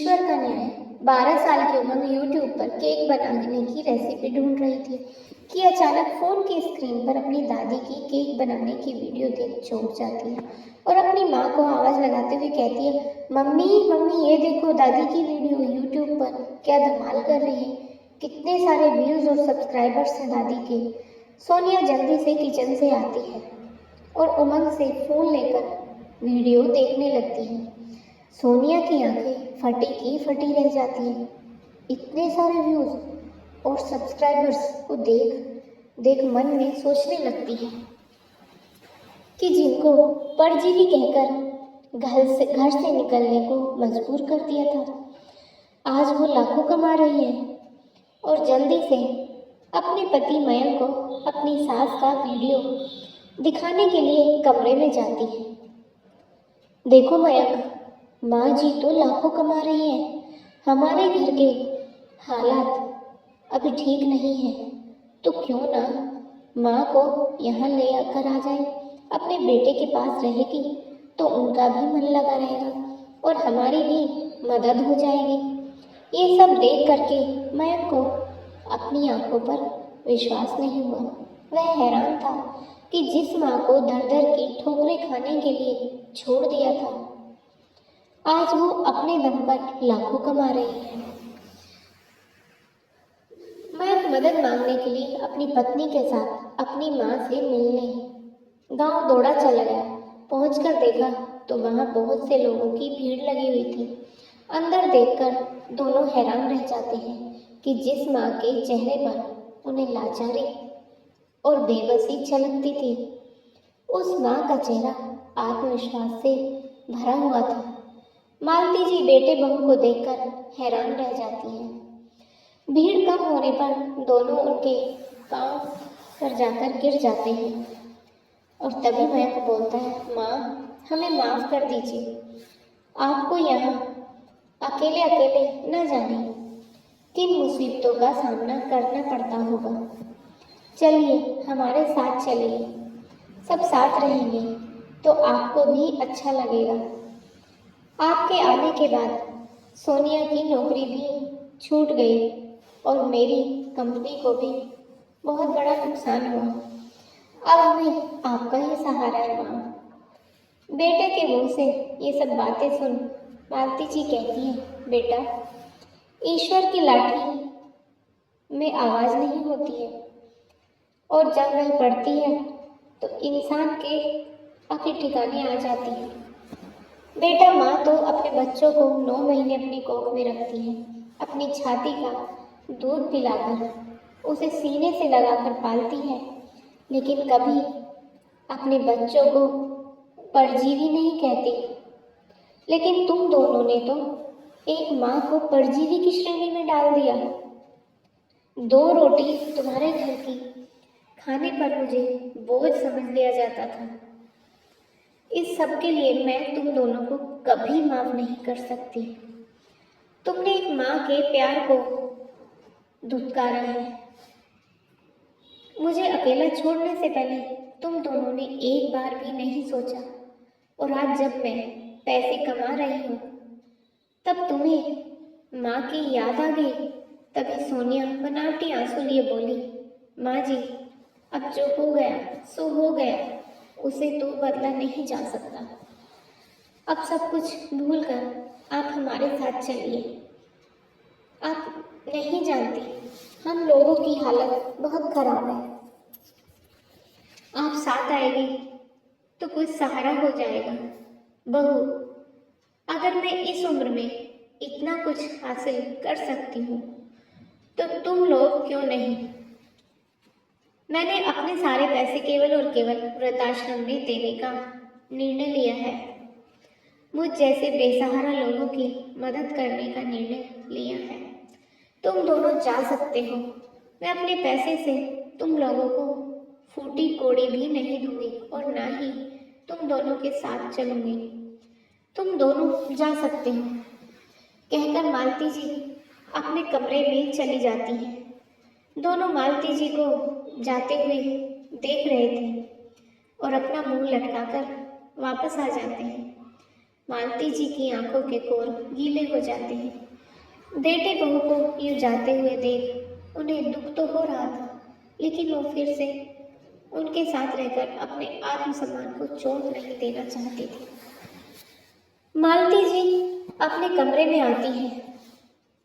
ईश्वर का न्याय 12 साल की उम्र यूट्यूब पर केक बनाने की रेसिपी ढूंढ रही थी कि अचानक फोन की स्क्रीन पर अपनी दादी की केक बनाने की वीडियो देख चौंक जाती है और अपनी माँ को आवाज लगाते हुए कहती है, मम्मी मम्मी ये देखो दादी की वीडियो यूट्यूब पर क्या धमाल कर रही है। कितने सारे व्यूज और सब्सक्राइबर्स हैं दादी के। सोनिया जल्दी से किचन से आती है और उमंग से फोन लेकर वीडियो देखने लगती है। सोनिया की आंखें फटी की फटी रह जाती हैं। इतने सारे व्यूज और सब्सक्राइबर्स को देख देख मन में सोचने लगती है कि जिनको परजीवी कहकर घर से निकलने को मजबूर कर दिया था, आज वो लाखों कमा रही है और जल्दी से अपने पति मयंक को अपनी सास का वीडियो दिखाने के लिए कमरे में जाती है। देखो मयंक, माँ जी तो लाखों कमा रही है, हमारे घर के हालात अभी ठीक नहीं है, तो क्यों ना माँ को यहाँ ले आकर आ जाए। अपने बेटे के पास रहेगी तो उनका भी मन लगा रहेगा और हमारी भी मदद हो जाएगी। ये सब देख करके मयंक को अपनी आंखों पर विश्वास नहीं हुआ। वह हैरान था कि जिस माँ को दर दर की ठोकरें खाने के लिए छोड़ दिया था, आज वो अपने दम पर लाखों कमा रही है। मयंक मदद मांगने के लिए अपनी पत्नी के साथ अपनी माँ से मिलने गांव दौड़ा चला गया। पहुंचकर देखा तो वहां बहुत से लोगों की भीड़ लगी हुई थी। अंदर देखकर दोनों हैरान रह जाते हैं कि जिस माँ के चेहरे पर उन्हें लाचारी और बेबसी छलकती थी, उस माँ का चेहरा आत्मविश्वास से भरा हुआ था। मालती जी बेटे बहू को देखकर हैरान रह जाती हैं। भीड़ कम होने पर दोनों उनके पांव पर जाकर गिर जाते हैं और तभी मयंक बोलता है, माँ हमें माफ कर दीजिए, आपको यहाँ अकेले अकेले न जाने किन मुसीबतों का सामना करना पड़ता होगा। चलिए हमारे साथ चलिए, सब साथ रहेंगे तो आपको भी अच्छा लगेगा। आपके आने के बाद सोनिया की नौकरी भी छूट गई और मेरी कंपनी को भी बहुत बड़ा नुकसान हुआ। अब हमें आपका ही सहारा है माँ। बेटे के मुंह से ये सब बातें सुन मालती जी कहती है, बेटा ईश्वर की लाठी में आवाज नहीं होती है और जब वह पड़ती है तो इंसान के अक्ल ठिकाने आ जाती है। बेटा माँ तो अपने बच्चों को 9 महीने अपनी कोख में रखती है, अपनी छाती का दूध पिलाकर उसे सीने से लगाकर पालती है, लेकिन कभी अपने बच्चों को परजीवी नहीं कहती। लेकिन तुम दोनों ने तो एक माँ को परजीवी की श्रेणी में डाल दिया। 2 रोटी तुम्हारे घर की खाने पर मुझे बोझ समझ लिया जाता था। इस सब के लिए मैं तुम दोनों को कभी माफ नहीं कर सकती। तुमने एक माँ के प्यार को धुतकारा है। मुझे अकेला छोड़ने से पहले तुम दोनों ने एक बार भी नहीं सोचा, और आज जब मैं पैसे कमा रही हूँ तब तुम्हें माँ की याद आ गई। तभी सोनिया बनावटी आंसू लिए बोली, माँ जी अब जो हो गया सो हो गया, उसे तो बदला नहीं जा सकता। अब सब कुछ भूलकर आप हमारे साथ चलिए। आप नहीं जानती हम लोगों की हालत बहुत खराब है। आप साथ आएगी तो कुछ सहारा हो जाएगा। बहू, अगर मैं इस उम्र में इतना कुछ हासिल कर सकती हूँ तो तुम लोग क्यों नहीं। मैंने अपने सारे पैसे केवल और केवल वृद्धाश्रम में देने का निर्णय लिया है। मुझ जैसे बेसहारा लोगों की मदद करने का निर्णय लिया है। तुम दोनों जा सकते हो। मैं अपने पैसे से तुम लोगों को फूटी कोड़ी भी नहीं दूंगी और ना ही तुम दोनों के साथ चलूंगी। तुम दोनों जा सकते हो, कहकर मालती जी अपने कमरे में चली जाती हैं। दोनों मालती जी को जाते हुए देख रहे थे और अपना मुंह लटकाकर वापस आ जाते हैं। मालती जी की आंखों के कोर गीले हो जाते हैं। बेटे बहू को यूं जाते हुए देख उन्हें दुख तो हो रहा था, लेकिन वो फिर से उनके साथ रहकर अपने आत्मसम्मान को चोट नहीं देना चाहती थी। मालती जी अपने कमरे में आती हैं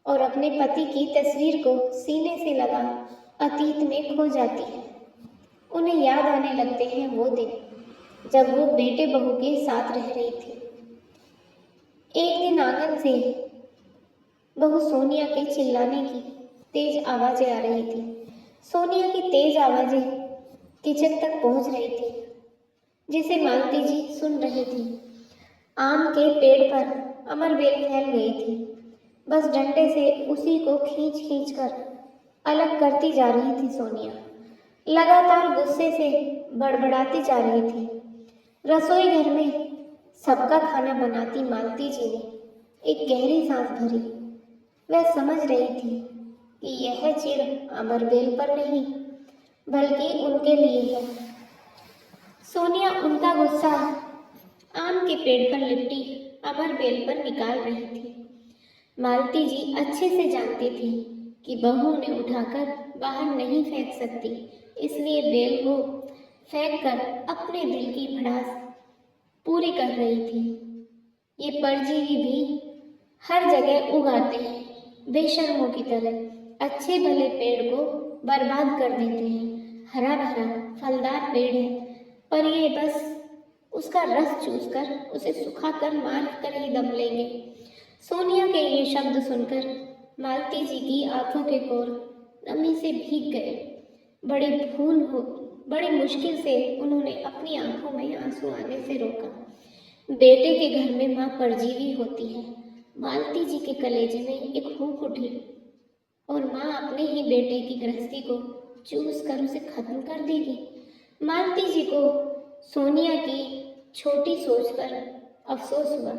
और अपने पति की तस्वीर को सीने से लगा अतीत में खो जाती है। उन्हें याद आने लगते हैं वो दिन जब वो बेटे बहू के साथ रह रही थी। एक दिन आंगन से बहू सोनिया के चिल्लाने की तेज आवाजें आ रही थी। सोनिया की तेज आवाजें किचन तक पहुंच रही थी, जिसे मालती जी सुन रही थी। आम के पेड़ पर अमरबेल फैल गई थी। बस डंडे से उसी को खींच खींच कर अलग करती जा रही थी सोनिया। लगातार गुस्से से बड़बड़ाती जा रही थी। रसोई घर में सबका खाना बनाती मालती जी ने एक गहरी सांस भरी। वह समझ रही थी कि यह चिढ़ अमरबेल पर नहीं, बल्कि उनके लिए है। सोनिया उनका गुस्सा आम के पेड़ पर लिपटी अमरबेल पर निकाल रही थी। मालती जी अच्छे से जानती थी कि बहू उन्हें उठाकर बाहर नहीं फेंक सकती, इसलिए बेल को फेंक कर अपने दिल की भड़ास पूरी कर रही थी। ये परजीवी भी हर जगह उगाते हैं, बेशर्मों की तरह अच्छे भले पेड़ को बर्बाद कर देते हैं। हरा भरा फलदार पेड़ है, पर ये बस उसका रस चूसकर उसे सुखाकर मार कर ही दम लेंगे। सोनिया के ये शब्द सुनकर मालती जी की आंखों के कोर नमी से भीग गए। बड़ी मुश्किल से उन्होंने अपनी आंखों में आंसू आने से रोका। बेटे के घर में माँ परजीवी होती है। मालती जी के कलेजे में एक फूंक उठी और माँ अपने ही बेटे की गृहस्थी को चूस कर उसे खत्म कर देगी। मालती जी को सोनिया की छोटी सोच पर अफसोस हुआ।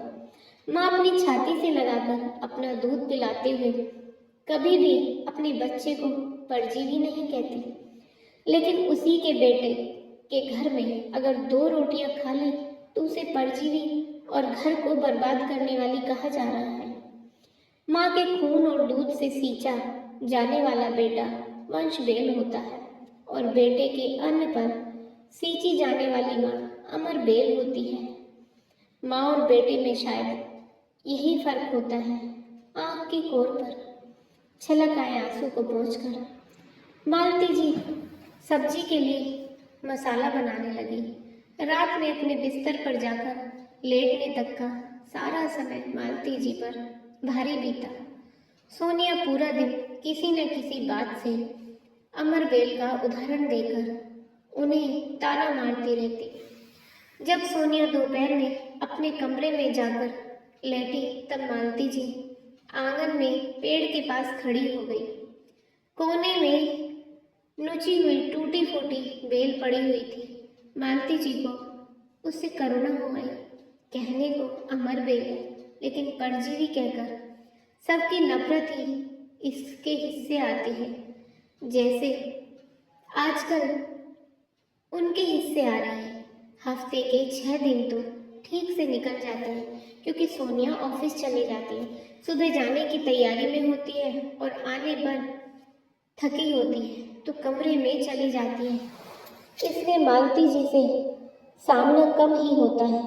माँ अपनी छाती से लगाकर अपना दूध पिलाते हुए कभी भी अपने बच्चे को परजीवी नहीं कहती, लेकिन उसी के बेटे के घर में अगर 2 रोटियां खा ले तो उसे परजीवी और घर को बर्बाद करने वाली कहा जा रहा है। माँ के खून और दूध से सींचा जाने वाला बेटा वंश बेल होता है और बेटे के अन्न पर सींची जाने वाली माँ अमर बेल होती है। माँ और बेटे में शायद यही फर्क होता है। आँख की कोर पर छलक आए आंसू को पोंछकर मालती जी सब्जी के लिए मसाला बनाने लगी। रात में अपने बिस्तर पर जाकर लेटने तक का सारा समय मालती जी पर भारी बीता। सोनिया पूरा दिन किसी न किसी बात से अमरबेल का उदाहरण देकर उन्हें ताना मारती रहती। जब सोनिया दोपहर में अपने कमरे में जाकर लेटी तब मालती जी आंगन में पेड़ के पास खड़ी हो गई। कोने में नुची हुई टूटी फूटी बेल पड़ी हुई थी। मालती जी को उससे करुणा हो आई। कहने को अमर बेल है, लेकिन परजीवी कहकर सबकी नफरत ही इसके हिस्से आती है, जैसे आजकल उनके हिस्से आ रहे हैं। हफ्ते के 6 दिन तो ठीक से निकल जाते हैं, क्योंकि सोनिया ऑफिस चली जाती है, सुबह जाने की तैयारी में होती है और आने पर थकी होती है तो कमरे में चली जाती है। इसलिए मालती जी से सामना कम ही होता है,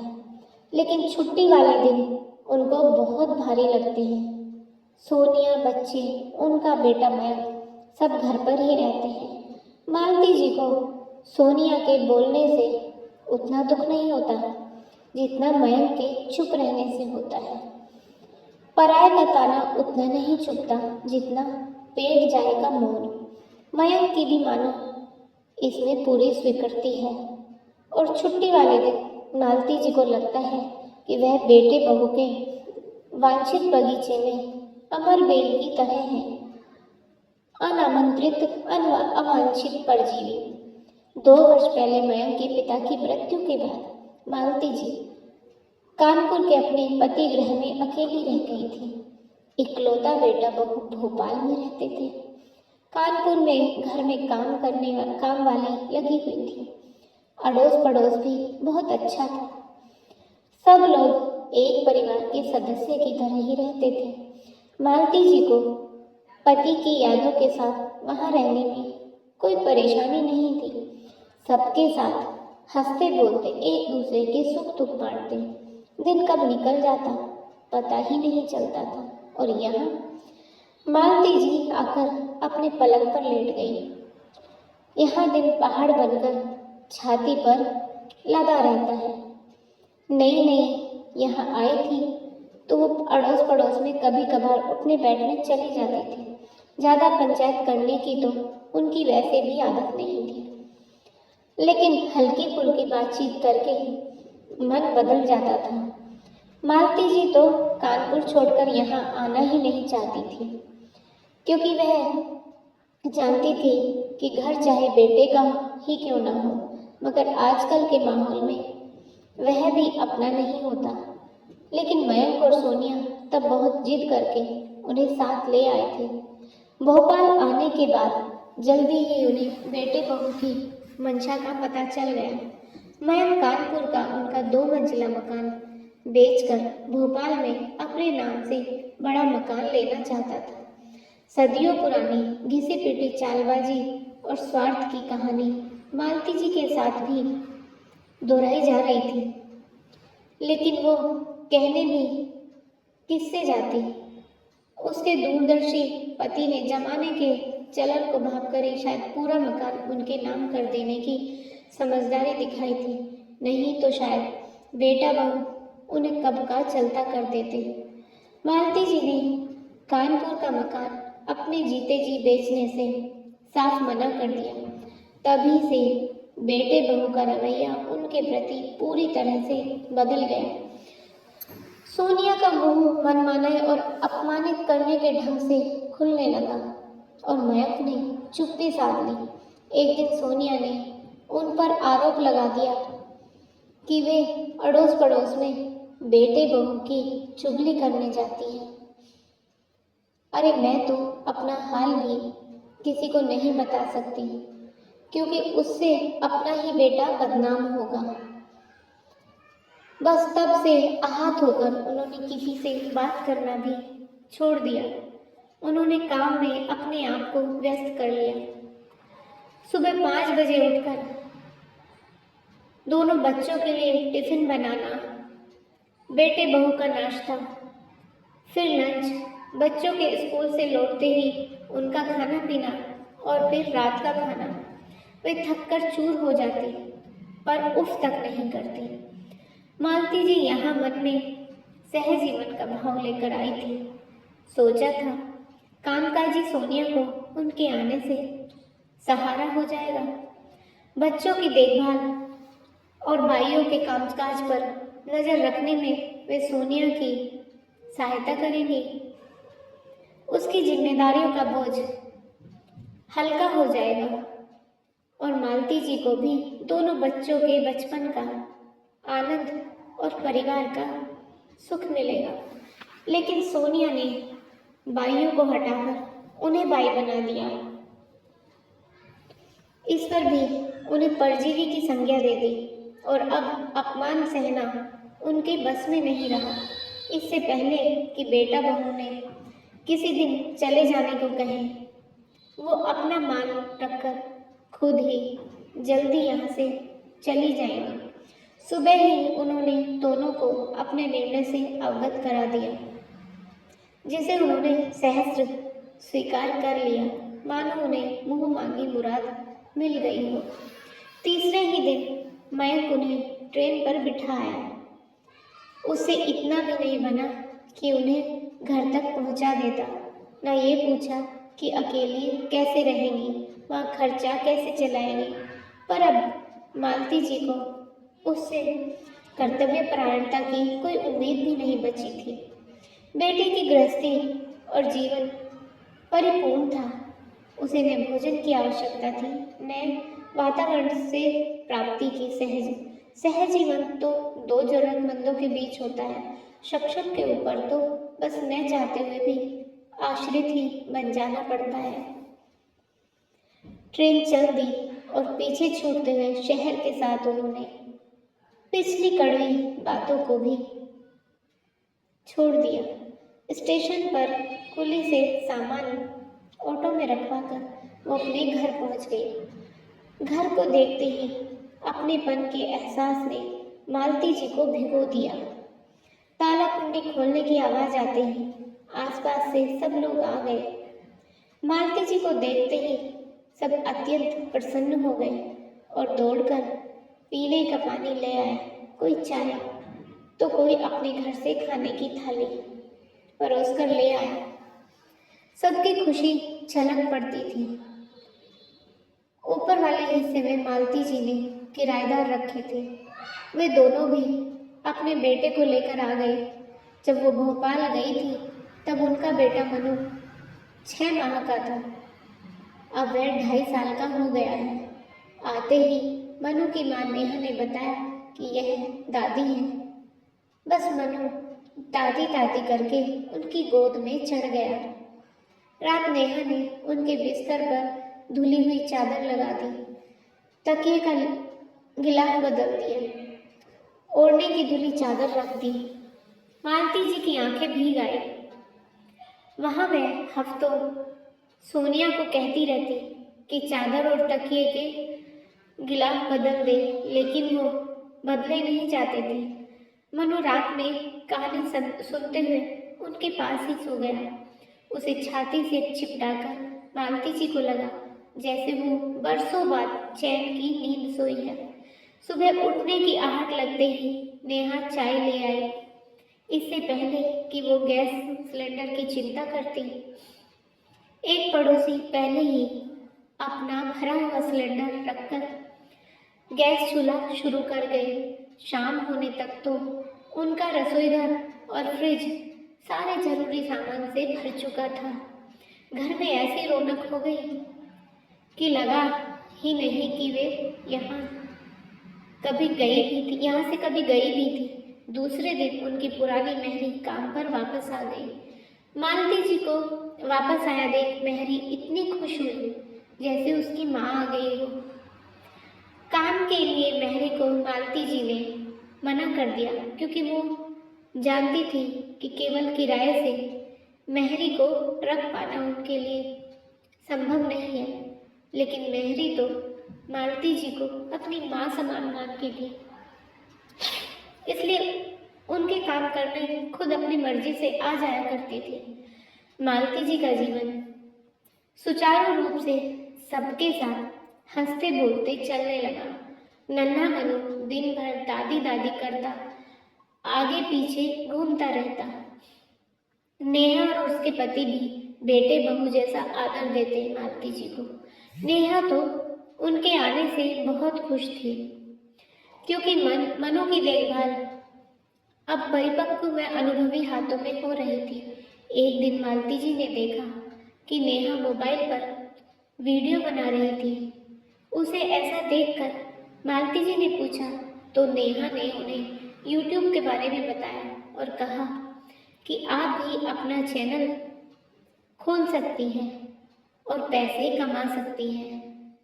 लेकिन छुट्टी वाले दिन उनको बहुत भारी लगते हैं। सोनिया, बच्चे, उनका बेटा मयंक सब घर पर ही रहते हैं। मालती जी को सोनिया के बोलने से उतना दुख नहीं होता जितना मयंक के चुप रहने से होता है। पराये का ताना उतना नहीं चुभता जितना पेट जाए का मौन। मयंक की भी मानो इसमें पूरी स्वीकृति है और छुट्टी वाले दिन मालती जी को लगता है कि वह बेटे बहू के वांछित बगीचे में अमर बेल की तरह है, अनामंत्रित अवांछित परजीवी। 2 वर्ष पहले मयंक के पिता की मृत्यु के बाद मालती जी कानपुर के अपने पति गृह में अकेली रह गई थी। इकलौता बेटा बहू भोपाल में रहते थे। कानपुर में घर में काम वाली लगी हुई थी। अड़ोस पड़ोस भी बहुत अच्छा था। सब लोग एक परिवार के सदस्य की तरह ही रहते थे। मालती जी को पति की यादों के साथ वहाँ रहने में कोई परेशानी नहीं थी। सबके साथ हंसते बोलते एक दूसरे के सुख दुख बांटते। दिन कब निकल जाता पता ही नहीं चलता था। और यहाँ मालती जी आकर अपने पलंग पर लेट गई। यहाँ दिन पहाड़ बनकर छाती पर लदा रहता है। नई नई यहाँ आई थी तो वो अड़ोस पड़ोस में कभी कभार उठने बैठने चली जाती थी। ज़्यादा पंचायत करने की तो उनकी वैसे भी आदत नहीं थी, लेकिन हल्की फुल्की बातचीत करके मन बदल जाता था। मालती जी तो कानपुर छोड़कर यहाँ आना ही नहीं चाहती थी, क्योंकि वह जानती थी कि घर चाहे बेटे का ही क्यों ना हो, मगर आजकल के माहौल में वह भी अपना नहीं होता। लेकिन मयंक और सोनिया तब बहुत जिद करके उन्हें साथ ले आए थे। भोपाल आने के बाद जल्दी ही उन्हें बेटे बहू की मंशा का पता चल गया। मयंक कानपुर का उनका 2 मंजिला मकान बेचकर भोपाल में अपने नाम से बड़ा मकान लेना चाहता था। सदियों पुरानी घिसी पिटी चालबाजी और स्वार्थ की कहानी मालती जी के साथ भी दोहराई जा रही थी, लेकिन वो कहने भी किससे जाती। उसके दूरदर्शी पति ने जमाने के चलन को भांपकर ही शायद पूरा मकान उनके नाम कर देने की समझदारी दिखाई थी, नहीं तो शायद बेटा बहू उन्हें कब का चलता कर देते। मालती जी ने कानपुर का मकान अपने जीते जी बेचने से साफ मना कर दिया। तभी से बेटे बहू का रवैया उनके प्रति पूरी तरह से बदल गया। सोनिया का मुंह मनमाने और अपमानित करने के ढंग से खुलने लगा और मयंक ने चुप्पी साध ली। एक दिन सोनिया ने उन पर आरोप लगा दिया कि वे अड़ोस पड़ोस में बेटे बहू की चुगली करने जाती है। अरे मैं तो अपना हाल भी किसी को नहीं बता सकती, क्योंकि उससे अपना ही बेटा बदनाम होगा। बस तब से आहत होकर उन्होंने किसी से बात करना भी छोड़ दिया। उन्होंने काम में अपने आप को व्यस्त कर लिया। सुबह 5 बजे उठकर दोनों बच्चों के लिए टिफिन बनाना, बेटे बहू का नाश्ता, फिर लंच, बच्चों के स्कूल से लौटते ही उनका खाना पीना और फिर रात का खाना। वे थककर चूर हो जाती, पर उफ तक नहीं करती। मालती जी यहाँ मन में सहज जीवन का भाव लेकर आई थी। सोचा था कामकाजी सोनिया को उनके आने से सहारा हो जाएगा। बच्चों की देखभाल और भाइयों के कामकाज पर नजर रखने में वे सोनिया की सहायता करेंगी। उसकी जिम्मेदारियों का बोझ हल्का हो जाएगा और मालती जी को भी दोनों बच्चों के बचपन का आनंद और परिवार का सुख मिलेगा। लेकिन सोनिया ने बाइयों को हटाकर उन्हें बाई बना दिया। इस पर भी उन्हें परजीवी की संज्ञा दे दी और अब अपमान सहना उनके बस में नहीं रहा। इससे पहले कि बेटा बहू ने किसी दिन चले जाने को कहे, वो अपना मान रखकर खुद ही जल्दी यहाँ से चली जाएंगी। सुबह ही उन्होंने दोनों को अपने निर्णय से अवगत करा दिया, जिसे उन्होंने सहस्त्र स्वीकार कर लिया, मानो उन्हें मुंह मांगी मुराद मिल गई हो। तीसरे ही दिन मयंक उन्हें ट्रेन पर बिठाया। उससे इतना भी नहीं बना कि उन्हें घर तक पहुंचा देता, न ये पूछा कि अकेली कैसे रहेंगी, वहाँ खर्चा कैसे चलाएंगी। पर अब मालती जी को उससे कर्तव्य परायणता की कोई उम्मीद भी नहीं बची थी। बेटे की गृहस्थी और जीवन परिपूर्ण था। उसे न भोजन की आवश्यकता थी, न वातावरण से प्राप्ति की। सहज जीवन तो 2 जरूरतमंदों के बीच होता है। सक्षम के ऊपर तो बस न चाहते हुए भी आश्रित ही बन जाना पड़ता है। ट्रेन चल दी और पीछे छूटते हुए शहर के साथ उन्होंने पिछली कड़वी बातों को भी छोड़ दिया। स्टेशन पर कुली से सामान ऑटो में रखवाकर वो अपने घर पहुंच गई। घर को देखते ही अपनेपन के एहसास ने मालती जी को भिगो दिया। ताला कुंडी खोलने की आवाज आते ही आसपास से सब लोग आ गए। मालती जी को देखते ही सब अत्यंत प्रसन्न हो गए और दौड़कर पीने का पानी ले आए। कोई चाय तो कोई अपने घर से खाने की थाली परोस कर ले आया। सबकी खुशी छलक पड़ती थी। ऊपर वाले हिस्से में मालती जी ने किराएदार रखे थे। वे दोनों भी अपने बेटे को लेकर आ गए। जब वो भोपाल गई थी तब उनका बेटा मनु 6 माह का था। अब वह 2.5 साल का हो गया है। आते ही मनु की माँ नेहा ने बताया कि यह दादी है। बस मनु दादी दादी करके उनकी गोद में चढ़ गया। रात नेहा ने उनके बिस्तर पर धुली हुई चादर लगा दी, तकिए का गिलाफ बदल दिया, ओढ़ने की धुली चादर रख दी। मालती जी की आंखें भीग आई। वहां वह हफ्तों सोनिया को कहती रहती कि चादर और तकिए के गिलाफ बदल दे, लेकिन वो बदले नहीं जाते थे। मनु रात में कहानी सुनते हुए उनके पास ही सो गया। उसे छाती से चिपटाकर मालती जी को लगा जैसे वो बरसों बाद चैन की नींद सोई है। सुबह उठने की आहट लगते ही नेहा चाय ले आई। इससे पहले कि वो गैस सिलेंडर की चिंता करती, एक पड़ोसी पहले ही अपना भरा हुआ सिलेंडर रखकर गैस चूल्हा शुरू कर गए। शाम होने तक तो उनका रसोईघर और फ्रिज सारे जरूरी सामान से भर चुका था। घर में ऐसी रौनक हो गई कि लगा ही नहीं कि वे यहाँ से कभी गई भी थी। दूसरे दिन उनकी पुरानी मेहरी काम पर वापस आ गई। मालती जी को वापस आया देख मेहरी इतनी खुश हुई जैसे उसकी माँ आ गई हो। काम के लिए मेहरी को मालती जी ने मना कर दिया क्योंकि वो जानती थी कि केवल किराए से मेहरी को रख पाना उनके लिए संभव नहीं है। लेकिन मेहरी तो मालती जी को अपनी माँ समान मानती थी, इसलिए उनके काम करने खुद अपनी मर्जी से आ जाया करती थी। मालती जी का जीवन सुचारू रूप से सबके साथ हंसते बोलते चलने लगा। नन्हा मनु दिन भर दादी दादी करता आगे पीछे घूमता रहता। नेहा और उसके पति भी बेटे बहू जैसा आदर देते मालती जी को। नेहा तो उनके आने से बहुत खुश थी क्योंकि मनु की देखभाल अब परिपक्व व अनुभवी हाथों में हो रही थी। एक दिन मालती जी ने देखा कि नेहा मोबाइल पर वीडियो बना रही थी। उसे ऐसा देखकर मालती जी ने पूछा तो नेहा ने उन्हें YouTube के बारे में बताया और कहा कि आप भी अपना चैनल खोल सकती हैं और पैसे कमा सकती हैं।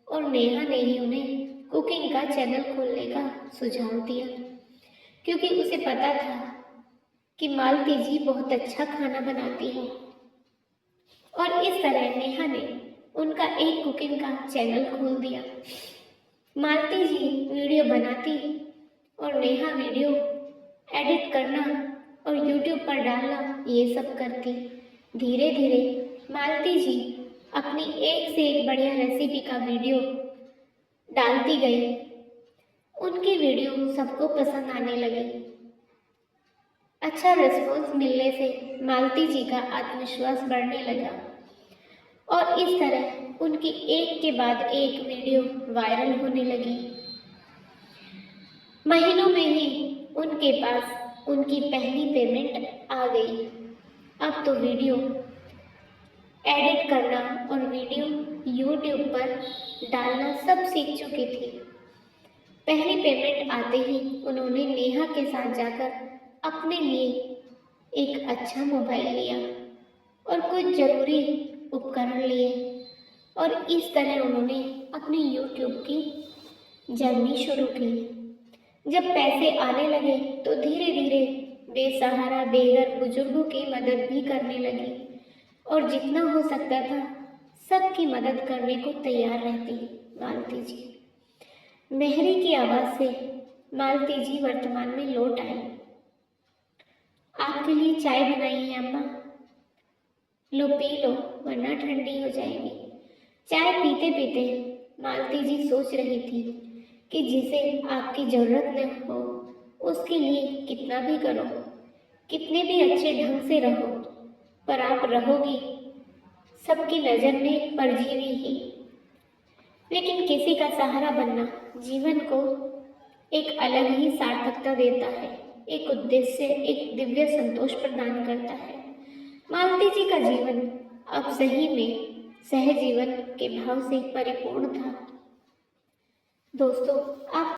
और नेहा ने ही उन्हें कुकिंग का चैनल खोलने का सुझाव दिया क्योंकि उसे पता था कि मालती जी बहुत अच्छा खाना बनाती है। और इस तरह नेहा ने उनका एक कुकिंग का चैनल खोल दिया। मालती जी वीडियो बनाती और नेहा वीडियो एडिट करना और YouTube पर डालना ये सब करती। धीरे धीरे मालती जी अपनी एक से एक बढ़िया रेसिपी का वीडियो डालती गई। उनकी वीडियो सबको पसंद आने लगी। अच्छा रिस्पॉन्स मिलने से मालती जी का आत्मविश्वास बढ़ने लगा और इस तरह उनकी एक के बाद एक वीडियो वायरल होने लगी। महीनों में ही उनके पास उनकी पहली पेमेंट आ गई। अब तो वीडियो एडिट करना और वीडियो YouTube पर डालना सब सीख चुकी थी। पहली पेमेंट आते ही उन्होंने नेहा के साथ जाकर अपने लिए एक अच्छा मोबाइल लिया और कुछ जरूरी उपकरण लिए और इस तरह उन्होंने अपनी YouTube की जर्नी शुरू की। जब पैसे आने लगे तो धीरे धीरे बेसहारा बेघर बुजुर्गों की मदद भी करने लगी और जितना हो सकता था सबकी मदद करने को तैयार रहती मालती जी। मेहरी की आवाज से मालती जी वर्तमान में लौट आई। आपके लिए चाय बनाई है अम्मा, लो पी लो वरना ठंडी हो जाएगी। चाय पीते पीते मालती जी सोच रही थी कि जिसे आपकी जरूरत न हो उसके लिए कितना भी करो, कितने भी अच्छे ढंग से रहो, पर आप रहोगी सबकी नजर में परजीवी ही। लेकिन किसी का सहारा बनना जीवन को एक अलग ही सार्थकता देता है, एक उद्देश्य, एक दिव्य संतोष प्रदान करता है। मालती जी का जीवन अब सही में सहजीवन के भाव से परिपूर्ण था। दोस्तों, आप